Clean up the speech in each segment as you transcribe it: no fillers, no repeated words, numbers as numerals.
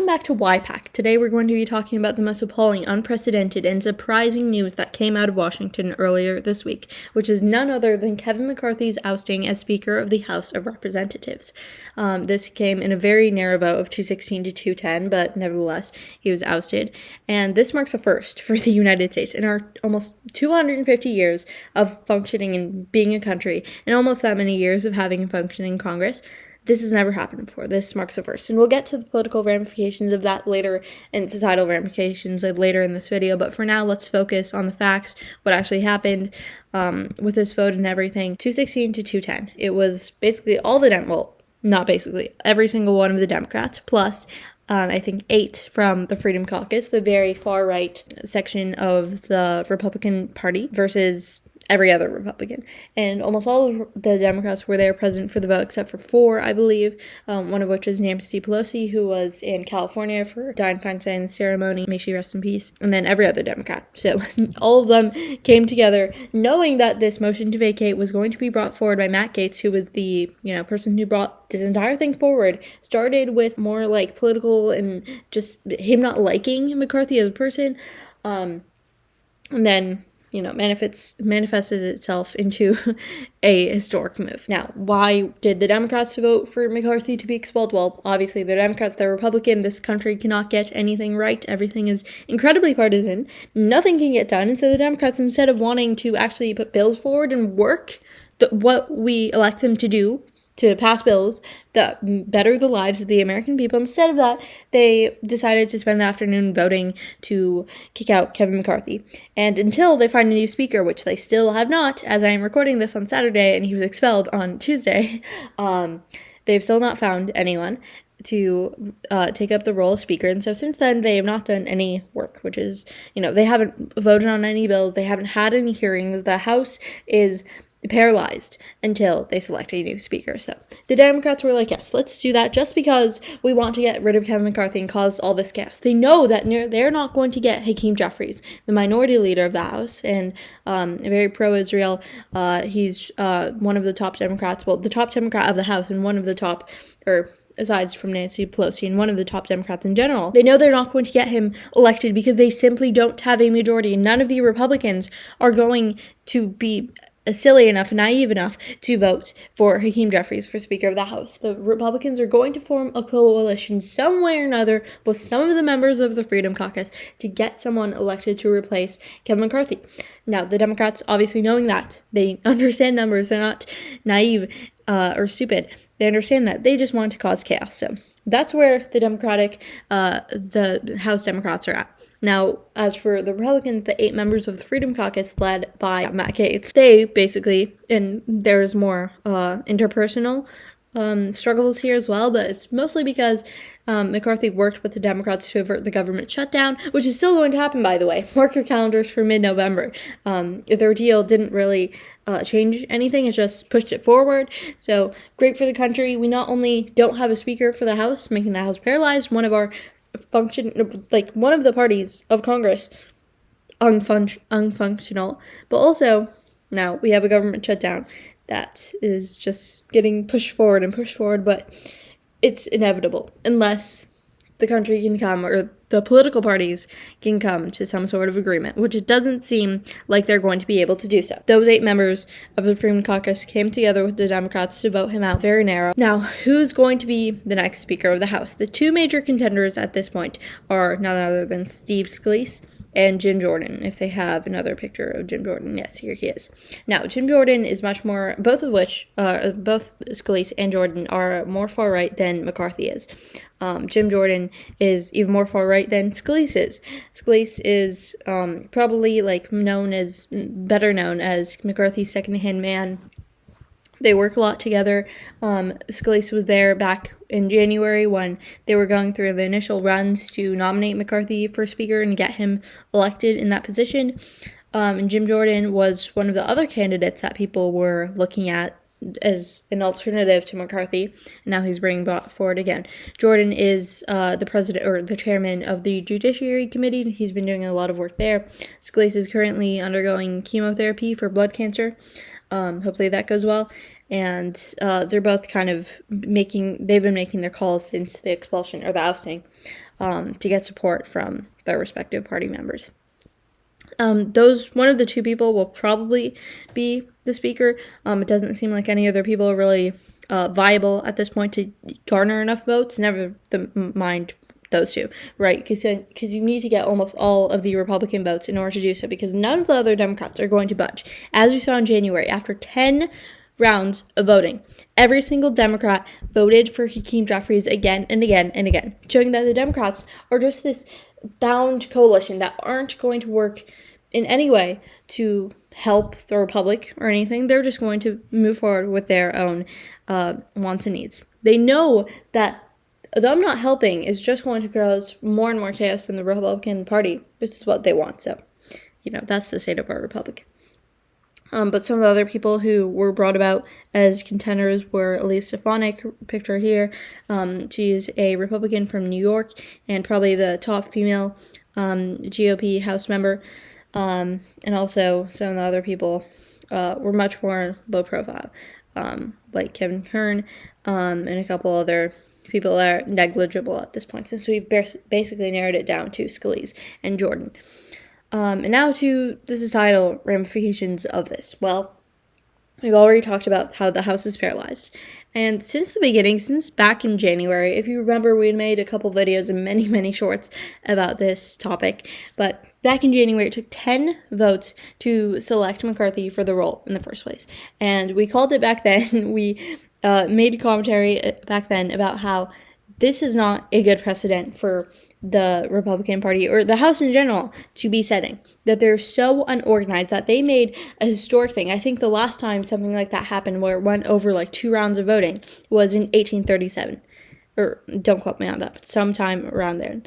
back to YPAC. Today we're going to be talking about the most appalling, unprecedented, and surprising news that came out of Washington earlier this week, which is none other than Kevin McCarthy's ousting as Speaker of the House of Representatives. This came in a very narrow vote of 216 to 210, but nevertheless, he was ousted. And this marks a first for the United States in our almost 250 years of functioning and being a country, and almost that many years of having a functioning Congress. This has never happened before. This marks a first. And we'll get to the political ramifications of that later and societal ramifications later in this video. But for now, let's focus on the facts, what actually happened with this vote and everything. 216 to 210. It was basically all the not basically, every single one of the Democrats, plus I think 8 from the Freedom Caucus, the very far right section of the Republican Party, versus every other Republican. And almost all of the Democrats were there present for the vote, except for 4, I believe, one of which was Nancy Pelosi, who was in California for Dianne Feinstein's ceremony. May she rest in peace. And then every other Democrat. So all of them came together knowing that this motion to vacate was going to be brought forward by Matt Gaetz, who was the person who brought this entire thing forward. Started with more like political and just him not liking McCarthy as a person, and then manifested itself into a historic move. Now, why did the Democrats vote for McCarthy to be expelled? Well, obviously, the Democrats, they're Republican. This country cannot get anything right. Everything is incredibly partisan. Nothing can get done. And so the Democrats, instead of wanting to actually put bills forward and work what we elect them to do, to pass bills that better the lives of the American people, instead of that, they decided to spend the afternoon voting to kick out Kevin McCarthy. And until they find a new speaker, which they still have not, as I am recording this on Saturday and he was expelled on Tuesday, they've still not found anyone to take up the role of speaker. And so since then, they have not done any work, which is, they haven't voted on any bills. They haven't had any hearings. The House is paralyzed until they select a new speaker. So the Democrats were like, yes, let's do that, just because we want to get rid of Kevin McCarthy and caused all this chaos. They know that they're not going to get Hakeem Jeffries, the minority leader of the House, and very pro-Israel. He's one of the top Democrats, the top Democrat of the House, and one of the top, aside from Nancy Pelosi, and one of the top Democrats in general. They know they're not going to get him elected because they simply don't have a majority, and none of the Republicans are going to be silly enough and naive enough to vote for Hakeem Jeffries for Speaker of the House. The Republicans are going to form a coalition some way or another with some of the members of the Freedom Caucus to get someone elected to replace Kevin McCarthy. Now, the Democrats, obviously knowing that, they understand numbers, they're not naive or stupid. They understand that. They just want to cause chaos. So that's where the House Democrats are at. Now, as for the Republicans, the 8 members of the Freedom Caucus led by Matt Gaetz, they basically, and there's more interpersonal struggles here as well, but it's mostly because McCarthy worked with the Democrats to avert the government shutdown, which is still going to happen, by the way. Mark your calendars for mid-November. Their deal didn't really change anything, it just pushed it forward. So, great for the country. We not only don't have a speaker for the House, making the House paralyzed, one of the parties of Congress unfunctional, but also now we have a government shutdown that is just getting pushed forward, but it's inevitable unless the country can come, or the political parties can come to some sort of agreement, which it doesn't seem like they're going to be able to do so. Those 8 members of the Freedom Caucus came together with the Democrats to vote him out, very narrow. Now, who's going to be the next Speaker of the House? The 2 major contenders at this point are none other than Steve Scalise and Jim Jordan, if they have another picture of Jim Jordan. Yes, here he is. Now, Jim Jordan is much more, both Scalise and Jordan are more far right than McCarthy is. Jim Jordan is even more far right than Scalise is. Scalise is probably better known as McCarthy's second-hand man. They work a lot together. Scalise was there back in January when they were going through the initial runs to nominate McCarthy for Speaker and get him elected in that position. And Jim Jordan was one of the other candidates that people were looking at as an alternative to McCarthy, and now he's being brought forward again. Jordan is the president or the chairman of the Judiciary Committee. He's been doing a lot of work there. Scalise is currently undergoing chemotherapy for blood cancer. Hopefully that goes well. And they're both they've been making their calls since the expulsion or the ousting. to get support from their respective party members. One of the two people will probably be the speaker. It doesn't seem like any other people are really viable at this point to garner enough votes. Never mind those two, right? Because you need to get almost all of the Republican votes in order to do so, because none of the other Democrats are going to budge. As we saw in January, after 10 rounds of voting, every single Democrat voted for Hakeem Jeffries again and again and again, showing that the Democrats are just this bound coalition that aren't going to work in any way to help the Republic or anything. They're just going to move forward with their own wants and needs. They know that them not helping is just going to cause more and more chaos in the Republican Party, which is what they want. So, that's the state of our Republic. But some of the other people who were brought about as contenders were Elise Stefanik, picture here. She's a Republican from New York and probably the top female GOP House member. And also some of the other people were much more low profile, like Kevin McCarthy and a couple other people that are negligible at this point, since we've basically narrowed it down to Scalise and Jordan. And now to the societal ramifications of this. Well, we've already talked about how the House is paralyzed. And since the beginning, since back in January, if you remember, we had made a couple videos and many, many shorts about this topic. But back in January, it took 10 votes to select McCarthy for the role in the first place. And we called it back then. We made a commentary back then about how this is not a good precedent for the Republican Party or the House in general to be setting, that they're so unorganized that they made a historic thing. I think the last time something like that happened, where it went over like 2 rounds of voting, was in 1837, or don't quote me on that, but sometime around there.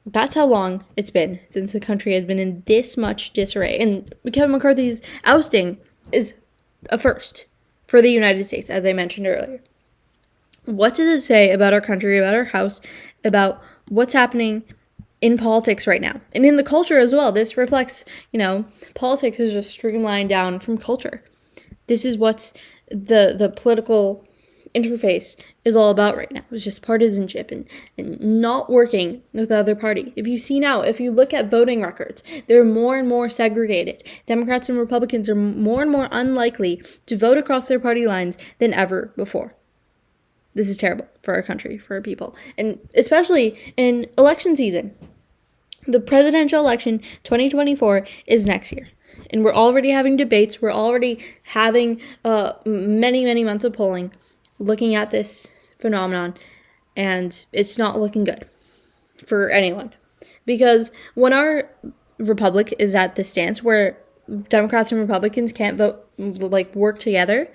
That's how long it's been since the country has been in this much disarray. And Kevin McCarthy's ousting is a first for the United States, as I mentioned earlier. What does it say about our country, about our House, about what's happening in politics right now? And in the culture as well. This reflects, politics is just streamlined down from culture. This is what's the political interface is all about right now. It's just partisanship and not working with the other party. If you look at voting records, they're more and more segregated. Democrats and Republicans are more and more unlikely to vote across their party lines than ever before. This is terrible for our country, for our people, and especially in election season. The presidential election 2024 is next year, and we're already having debates. We're already having many, many months of polling looking at this phenomenon, and it's not looking good for anyone. Because when our republic is at this stance where Democrats and Republicans can't work together,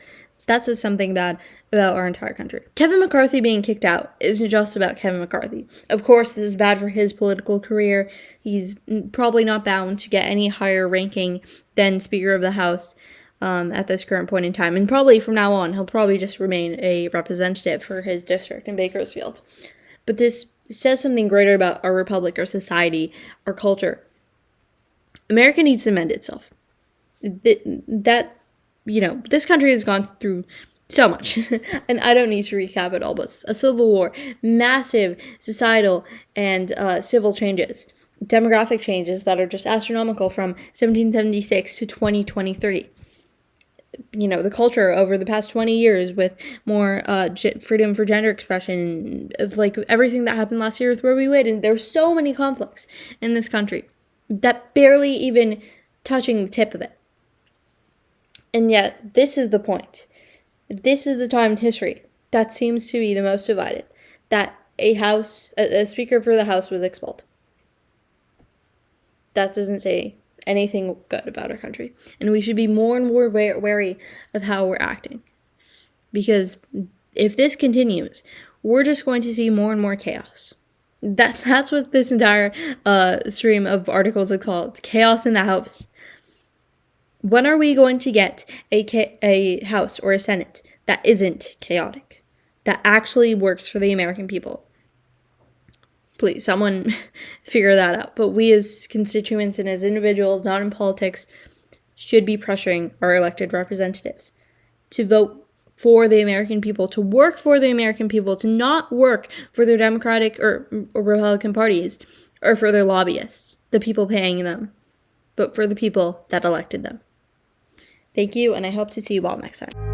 that says something bad about our entire country. Kevin McCarthy being kicked out isn't just about Kevin McCarthy. Of course, this is bad for his political career. He's probably not bound to get any higher ranking than Speaker of the House at this current point in time. And probably from now on, he'll probably just remain a representative for his district in Bakersfield. But this says something greater about our republic, our society, our culture. America needs to mend itself. This country has gone through so much, and I don't need to recap it all, but a civil war, massive societal and civil changes, demographic changes that are just astronomical from 1776 to 2023. The culture over the past 20 years with more freedom for gender expression, like everything that happened last year with Roe v. Wade, and there's so many conflicts in this country that barely even touching the tip of it. And yet, this is the point. This is the time in history that seems to be the most divided, that a speaker for the House was expelled. That doesn't say anything good about our country. And we should be more and more wary of how we're acting. Because if this continues, we're just going to see more and more chaos. That's what this entire stream of articles is called, Chaos in the House. When are we going to get a House or a Senate that isn't chaotic, that actually works for the American people? Please, someone figure that out. But we as constituents and as individuals, not in politics, should be pressuring our elected representatives to vote for the American people, to work for the American people, to not work for their Democratic or Republican parties or for their lobbyists, the people paying them, but for the people that elected them. Thank you, and I hope to see you all next time.